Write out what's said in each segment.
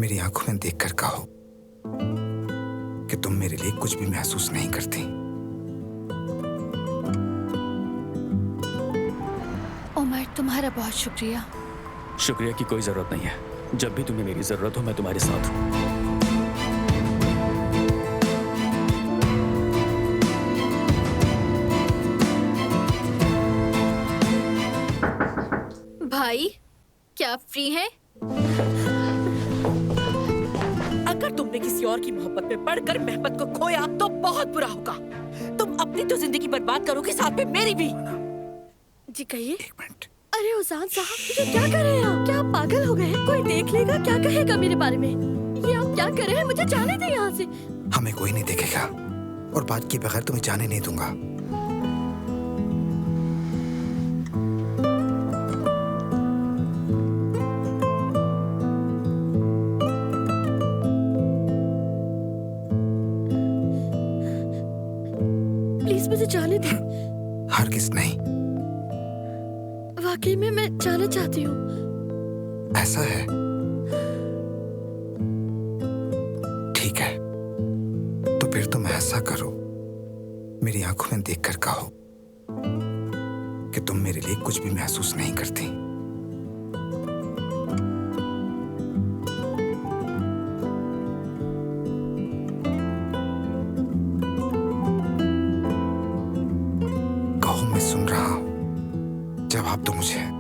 मेरी आंखों में देखकर कहो कि तुम मेरे लिए कुछ भी महसूस नहीं करती। उमर, तुम्हारा बहुत शुक्रिया। शुक्रिया की कोई जरूरत नहीं है। जब भी तुम्हें मेरी जरूरत हो मैं तुम्हारे साथ हूँ। भाई, क्या फ्री हैं? अगर तुमने किसी और की मोहब्बत में पड़कर मेहबत को खोया तो बहुत बुरा होगा। तुम अपनी तो जिंदगी बर्बाद करोगे, साथ में मेरी भी। जी कहिए। एक मिनट। अरे उजान साहब, ये क्या कर रहे हैं आप? क्या आप पागल हो गए हैं? कोई देख लेगा, क्या कहेगा मेरे बारे में? ये आप क्या कर रहे हैं? मुझे जाने दे यहाँ से। हमें कोई नहीं देखेगा और बात किए बगैर तुम्हें जाने नहीं दूंगा। प्लीज मुझे जाने दे। हरगिज़ नहीं। वाकई में मैं जाना चाहती हूँ। ऐसा है? ठीक है, तो फिर तुम ऐसा करो, मेरी आंखों में देखकर कहो कि तुम मेरे लिए कुछ भी महसूस नहीं करती। कहो, मैं सुन रहा हूं। जवाब दो मुझे।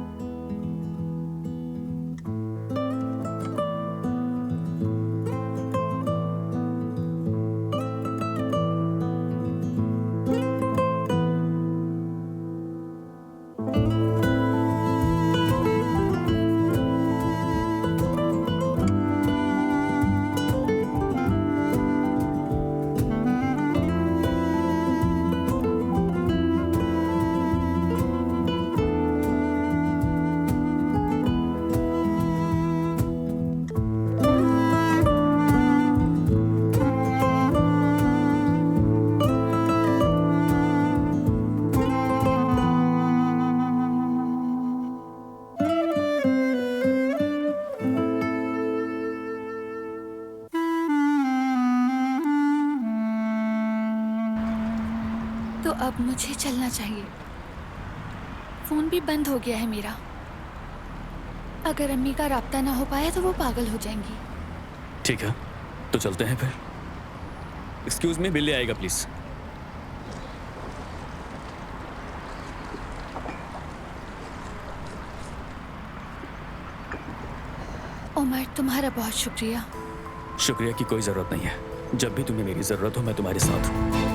तो अब मुझे चलना चाहिए। फोन भी बंद हो गया है मेरा। अगर अम्मी का राब्ता ना हो पाया तो वो पागल हो जाएंगी। ठीक है, तो चलते हैं फिर। एक्सक्यूज मी, बिल ले आएगा प्लीज। उमर, तुम्हारा बहुत शुक्रिया। शुक्रिया की कोई जरूरत नहीं है। जब भी तुम्हें मेरी जरूरत हो मैं तुम्हारे साथ हूँ।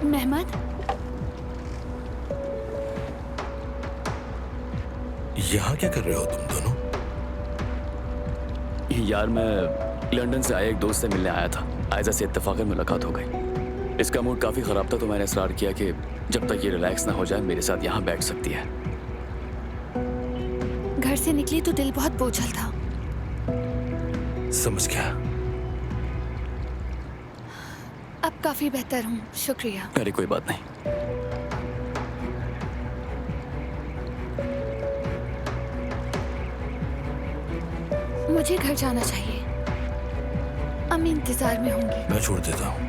मेहमद, यहाँ क्या कर रहे हो तुम दोनों? यार, मैं लंदन से आए एक दोस्त से मिलने आया था। आयजा से इत्तेफाकन मुलाकात हो गई। इसका मूड काफी खराब था तो मैंने इसरार किया कि जब तक ये रिलैक्स ना हो जाए मेरे साथ यहाँ बैठ सकती है। घर से निकली तो दिल बहुत बोझल था। समझ गया। अब काफी बेहतर हूँ, शुक्रिया। अरे कोई बात नहीं। मुझे घर जाना चाहिए। अम्मी इंतजार में होंगी। मैं छोड़ देता हूँ।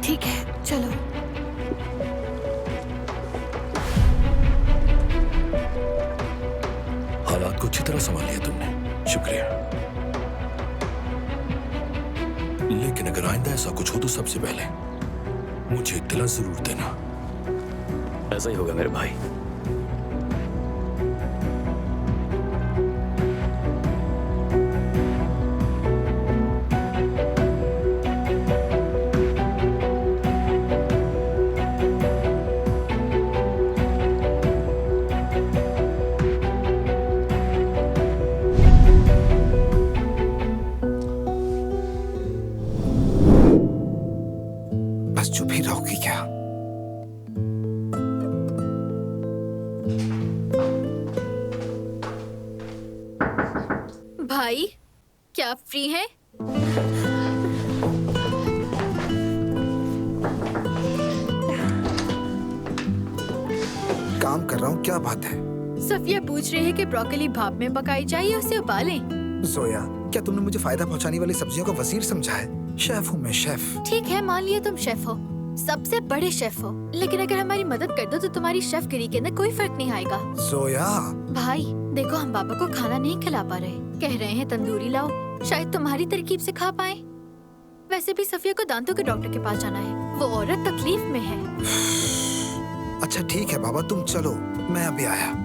ठीक है, चलो। हालात को अच्छी तरह संभाल लिया तुमने, शुक्रिया। लेकिन अगर आइंदा ऐसा कुछ हो तो सबसे पहले मुझे इत्तला जरूर देना। ऐसा ही होगा मेरे भाई। भाई, क्या आप फ्री हैं? काम कर रहा हूँ, क्या बात है? सफिया पूछ रही है कि ब्रोकली भाप में पकाई जाए या उसे उबालें। जोया, क्या तुमने मुझे फायदा पहुंचाने वाली सब्जियों का वजीर समझा है? शेफ हूँ मैं, शेफ। ठीक है, मान लिया तुम शेफ हो, सबसे बड़े शेफ हो, लेकिन अगर हमारी मदद कर दो तो तुम्हारी शेफगिरी के अंदर कोई फर्क नहीं आएगा। जोया, भाई देखो, हम पापा को खाना नहीं खिला पा रहे, कह रहे हैं तंदूरी लाओ, शायद तुम्हारी तरकीब से खा पाए। वैसे भी सफिया को दांतों के डॉक्टर के पास जाना है, वो औरत तकलीफ में है। अच्छा ठीक है बाबा, तुम चलो, मैं अभी आया।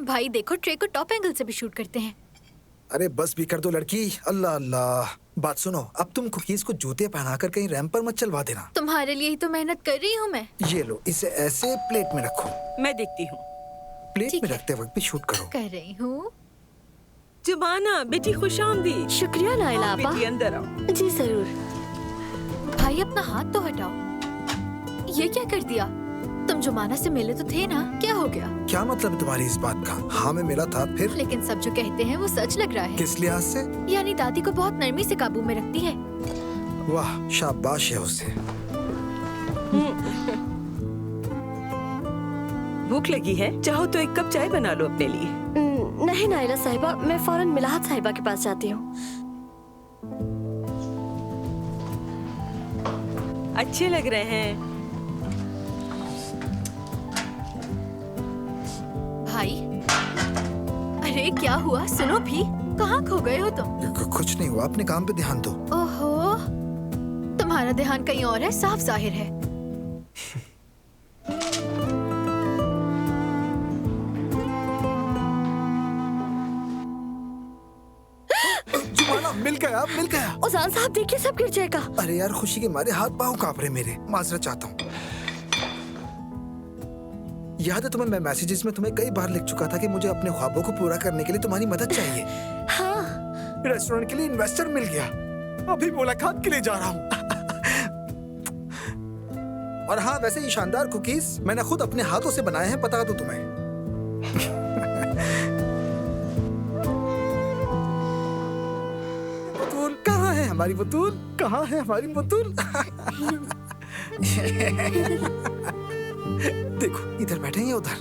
भाई देखो, ट्रे को टॉप एंगल से भी शूट करते हैं। अरे बस भी कर दो लड़की, अल्लाह अल्लाह। बात सुनो, अब तुम कुकीज को जूते पहनाकर कहीं रैंप पर मत चलवा देना। तुम्हारे लिए ही तो मेहनत कर रही हूँ मैं। ये लो, इसे ऐसे प्लेट में रखो। मैं देखती हूँ। प्लेट ठीक में है। रखते वक्त भी शूट करो। कर रही हूँ। जुमाना बेटी, खुशामदीद। शुक्रिया नाइला आओ आपा। बेटी, अंदर आओ। जी जरूर। भाई अपना हाथ तो हटाओ, ये क्या कर दिया? तुम जुमाना से मिले तो थे ना, क्या हो गया? क्या मतलब है तुम्हारी इस बात का? हाँ मैं मिला था, फिर? लेकिन सब जो कहते हैं वो सच लग रहा है। किस लिहाज से? यानी दादी को बहुत नरमी से काबू में रखती है। वाह, शाबाश है उसे। भूख लगी है? चाहो तो एक कप चाय बना लो अपने लिए। नहीं नाइला साहिबा, मैं फौरन मिलाहत साहिबा के पास जाती हूँ। अच्छे लग रहे हैं। भाई, अरे क्या हुआ? सुनो भी, कहाँ खो गए हो तुम? कुछ नहीं हुआ, अपने काम पे ध्यान दो। ओहो, तुम्हारा ध्यान कहीं और है, साफ जाहिर है। जुमाना, मिल गया, मिल गया। उजान साहब देखिए, सब गिर जाएगा। अरे यार, खुशी के मारे हाथ पांव कांप रहे मेरे, माजरत चाहता हूँ। याद है तुम्हें, मैं मैसेजेस में तुम्हें कई बार लिख चुका था कि मुझे अपने ख्वाबों को पूरा करने के लिए तुम्हारी मदद चाहिए। हाँ। रेस्टोरेंट के लिए इन्वेस्टर मिल गया, अभी मुलाकात के लिए जा रहा हूँ। और हाँ, वैसे ये शानदार कुकीज मैंने खुद अपने हाथों से बनाए हैं, बता दूं तुम्हें। बतूल, कहाँ है हमारी बतूल? कहाँ है हमारी बतूल? देखो, इधर बैठे हैं या उधर?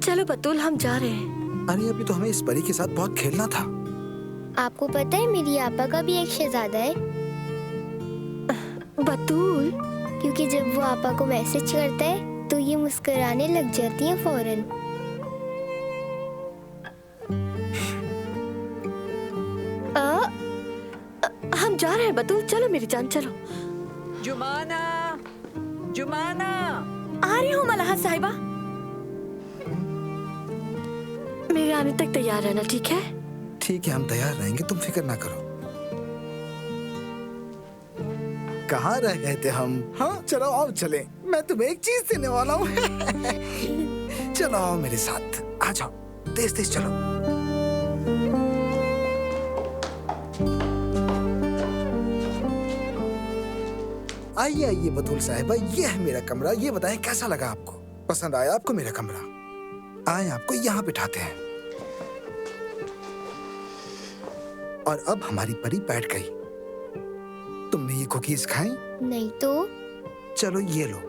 चलो बतूल, हम जा रहे हैं। अरे अभी तो हमें इस परी के साथ बहुत खेलना था। आपको पता है मेरी आपा का भी एक शहजादा है, बतूल। क्योंकि जब वो आपा को मैसेज करता है तो ये मुस्कुराने लग जाती हैं फौरन। हम जा रहे हैं बतूल, चलो मेरी जान, चलो। जुमाना, जुमाना। आ रही हूँ मलाहत साहिबा। मेरे आने तक तैयार रहना, ठीक है? ठीक है, हम तैयार रहेंगे, तुम फिक्र ना करो। कहाँ रह गए थे हम? हाँ चलो आओ चले, मैं तुम्हें एक चीज देने वाला हूँ। चलो आओ मेरे साथ, आ जाओ, तेज तेज चलो। आइए आइए बतूल साहिबा, ये है मेरा कमरा। ये बताएं कैसा लगा आपको? पसंद आया आपको मेरा कमरा? आए आपको यहाँ बिठाते हैं। और अब हमारी परी बैठ गई। तुमने ये कुकीज खाई? नहीं तो? चलो ये लो।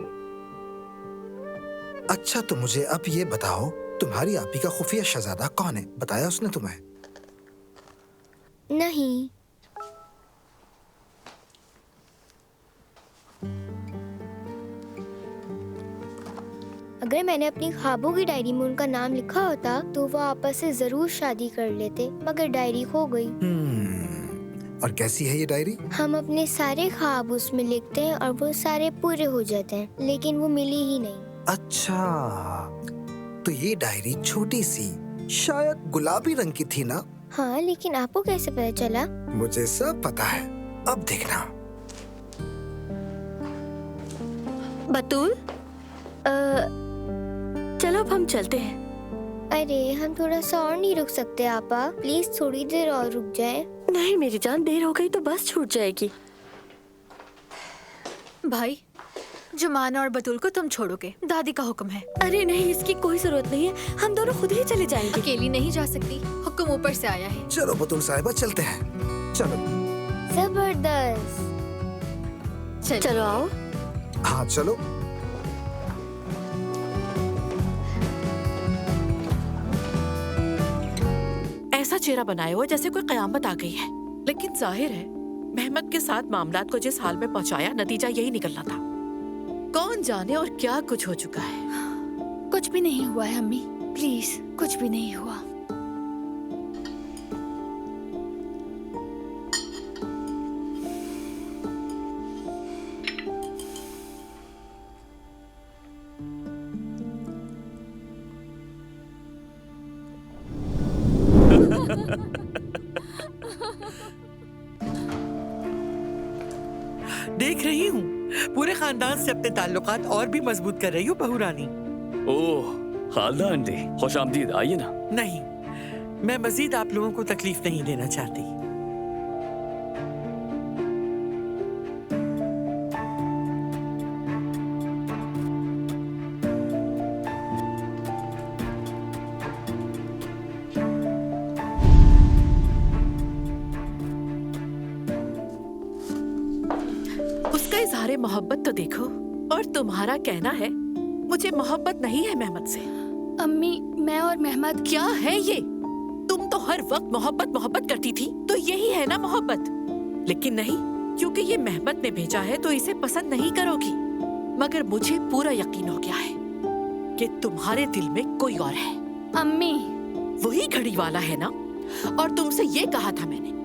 अच्छा तो मुझे अब ये बताओ, तुम्हारी आपी का खुफिया शहजादा कौन है? बताया उसने तुम्हें? नहीं। अगर मैंने अपनी ख्वाबों की डायरी में उनका नाम लिखा होता तो वो आपस से जरूर शादी कर लेते, मगर डायरी खो गई। और कैसी है ये डायरी? हम अपने सारे ख्वाब उसमें लिखते हैं और वो सारे पूरे हो जाते हैं, लेकिन वो मिली ही नहीं। अच्छा, तो ये डायरी छोटी सी, शायद गुलाबी रंग की थी ना? हाँ, लेकिन आपको कैसे पता चला? मुझे सब पता है, अब देखना। बतूल, चलो अब हम चलते हैं। अरे हम थोड़ा सा और नहीं रुक सकते आपा? प्लीज थोड़ी देर और रुक जाए। नहीं मेरी जान, देर हो गई तो बस छूट जाएगी। भाई, जुमान और बतूल को तुम छोड़ोगे, दादी का हुक्म है। अरे नहीं, इसकी कोई जरूरत नहीं है, हम दोनों खुद ही चले जाएंगे। अकेली नहीं जा सकती, हुक्म ऊपर से आया है। चलो बतूल साहिबा, चलते हैं। चलो। जबरदस्त। चलो आओ। हाँ चलो। ऐसा चेहरा बनाए हो जैसे कोई कयामत आ गई है, लेकिन जाहिर है मेहमत के साथ मामलात को जिस हाल में पहुंचाया, नतीजा यही निकलना था। कौन जाने और क्या कुछ हो चुका है। कुछ भी नहीं हुआ है अम्मी, प्लीज कुछ भी नहीं हुआ। देख रही हूँ पूरे खानदान से अपने ताल्लुकात और भी मजबूत कर रही हूँ बहू रानी। ओह खालदा आंटी, खुश आमदीद, आइए ना। नहीं, मैं मजीद आप लोगों को तकलीफ नहीं देना चाहती। उसका इजहार मोहब्बत तो देखो, और तुम्हारा कहना है मुझे मोहब्बत नहीं है मेहमत से। अम्मी, मैं और मेहमद क्या है ये? तुम तो हर वक्त मोहब्बत मोहब्बत करती थी, तो यही है ना मोहब्बत। लेकिन नहीं, क्योंकि ये मेहमत ने भेजा है तो इसे पसंद नहीं करोगी। मगर मुझे पूरा यकीन हो गया है कि तुम्हारे दिल में कोई और है। अम्मी, वही घड़ी वाला है ना? और तुमसे ये कहा था मैंने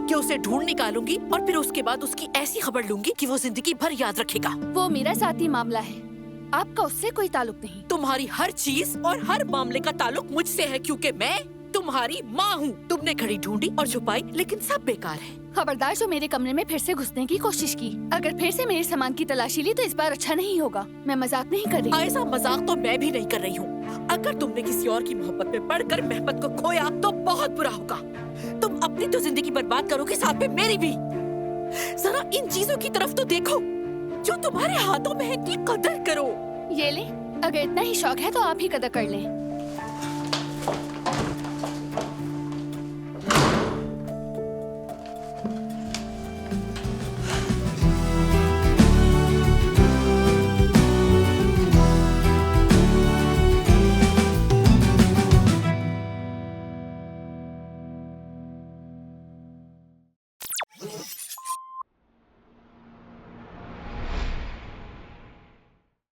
कि उसे ढूंढ निकालूंगी और फिर उसके बाद उसकी ऐसी खबर लूंगी कि वो जिंदगी भर याद रखेगा। वो मेरा साथी मामला है, आपका उससे कोई ताल्लुक नहीं। तुम्हारी हर चीज और हर मामले का ताल्लुक मुझसे है, क्योंकि मैं तुम्हारी माँ हूँ। तुमने घड़ी ढूंढी और छुपाई, लेकिन सब बेकार है। खबरदार जो मेरे कमरे में फिर से घुसने की कोशिश की। अगर फिर से मेरे सामान की तलाशी ली तो इस बार अच्छा नहीं होगा। मैं मजाक नहीं कर रही। ऐसा मजाक तो मैं भी नहीं कर रही हूँ। अगर तुमने किसी और की मोहब्बत में पड़कर मेहमत को खोया तो बहुत बुरा होगा। तुम अपनी तो जिंदगी बर्बाद करोगे, साथ में मेरी भी। जरा इन चीजों की तरफ तो देखो जो तुम्हारे हाथों में है, की कदर करो। ये ले, अगर इतना ही शौक है तो आप ही कदर कर लें।